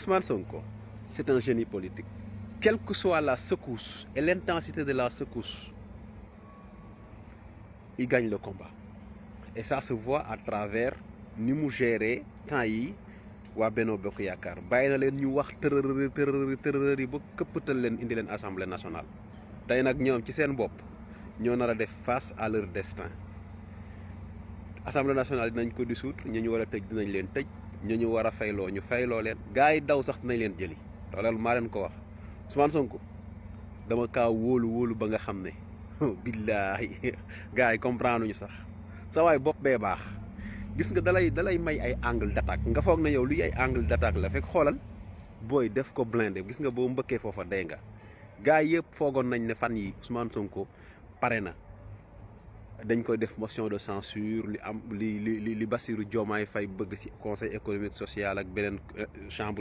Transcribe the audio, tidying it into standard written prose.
Ousmane Sonko, c'est un génie politique. Quelle que soit la secousse et l'intensité de la secousse, il gagne le combat. Et ça se voit à travers ni mu gérer temps yi waa Benno Bokk Yaakaar bàyyi na leen ñu wax tërër yi ba këppatal leen indi leen assemblée nationale. tey nag ñoom ci seen bopp ñoo nar a def face à leur destin. assemblée nationale dinañ ko dissoudre ñu war a tëj dinañ leen tëj ñu war a fayloo ñu fayloo leen gars yi daw sax dinañ leen jëli loolu maa leen ko wax. Ousmane Sonko dama kaa wóolu ba nga xam ne billaahi gars yi comprendre ñu sax sa waay bopp bee baax. gis nga dalay may ay angle d'attaque nga foog na yow luy ay angle d'attaque la fekk xoolal booy def ko blindé gis nga boo mbëkkee foofa day nga gars yëpp foogoon nañ ne fan yi Ousmane Sonko pare na dañ koy def motion de censure li Bassirou Diomaye Faye bëgg ci conseil économique social ak beneen chambre